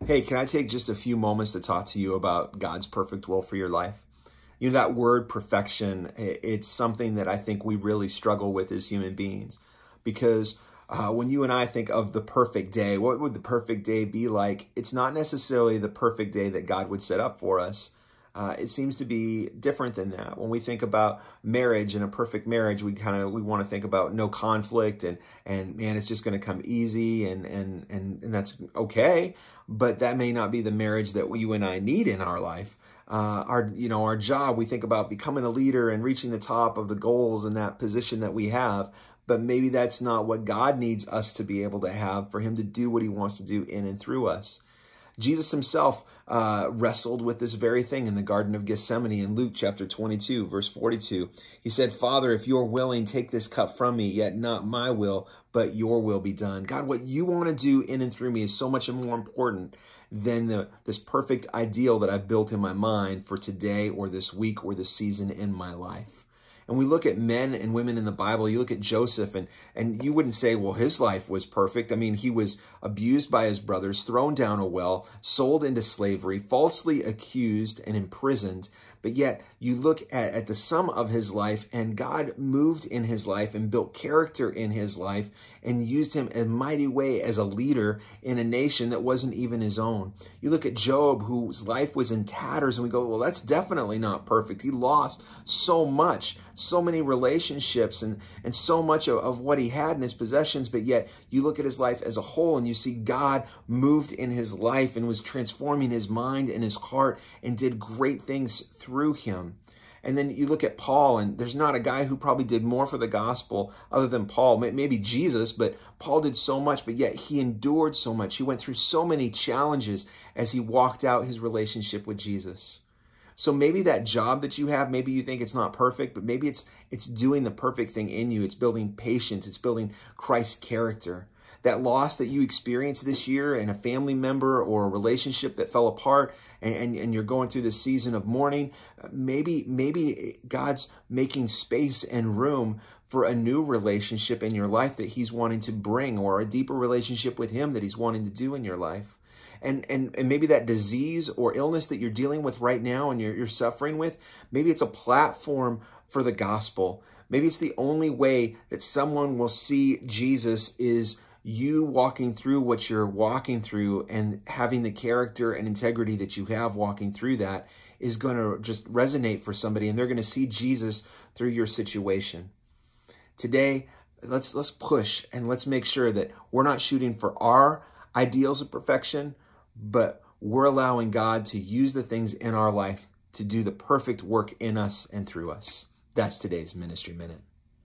Hey, can I take just a few moments to talk to you about God's perfect will for your life? You know, that word perfection, it's something that I think we really struggle with as human beings. Because when you and I think of the perfect day, what would the perfect day be like? It's not necessarily the perfect day that God would set up for us. It seems to be different than that. When we think about marriage and a perfect marriage, we want to think about no conflict and man, it's just going to come easy and that's okay. But that may not be the marriage that you and I need in our life. Our job, we think about becoming a leader and reaching the top of the goals in that position that we have. But maybe that's not what God needs us to be able to have for him to do what he wants to do in and through us. Jesus himself wrestled with this very thing in the Garden of Gethsemane in Luke chapter 22, verse 42. He said, "Father, if you're willing, take this cup from me, yet not my will, but your will be done." God, what you want to do in and through me is so much more important than this perfect ideal that I've built in my mind for today or this week or this season in my life. And we look at men and women in the Bible. You look at Joseph, and you wouldn't say, well, his life was perfect. I mean, he was abused by his brothers, thrown down a well, sold into slavery, falsely accused and imprisoned. But yet you look at the sum of his life, and God moved in his life and built character in his life and used him in a mighty way as a leader in a nation that wasn't even his own. You look at Job, whose life was in tatters, and we go, well, that's definitely not perfect. He lost so much, so many relationships and so much of what he had in his possessions. But yet you look at his life as a whole and you see God moved in his life and was transforming his mind and his heart and did great things through him. And then you look at Paul, and there's not a guy who probably did more for the gospel other than Paul, maybe Jesus, but Paul did so much, but yet he endured so much. He went through so many challenges as he walked out his relationship with Jesus. So maybe that job that you have, maybe you think it's not perfect, but maybe it's doing the perfect thing in you. It's building patience. It's building Christ's character. That loss that you experienced this year in a family member or a relationship that fell apart and you're going through this season of mourning, maybe God's making space and room for a new relationship in your life that he's wanting to bring, or a deeper relationship with him that he's wanting to do in your life. And maybe that disease or illness that you're dealing with right now and you're suffering with, maybe it's a platform for the gospel. Maybe it's the only way that someone will see Jesus is you walking through what you're walking through, and having the character and integrity that you have walking through that is going to just resonate for somebody, and they're going to see Jesus through your situation. Today, let's push and let's make sure that we're not shooting for our ideals of perfection, but we're allowing God to use the things in our life to do the perfect work in us and through us. That's today's Ministry Minute.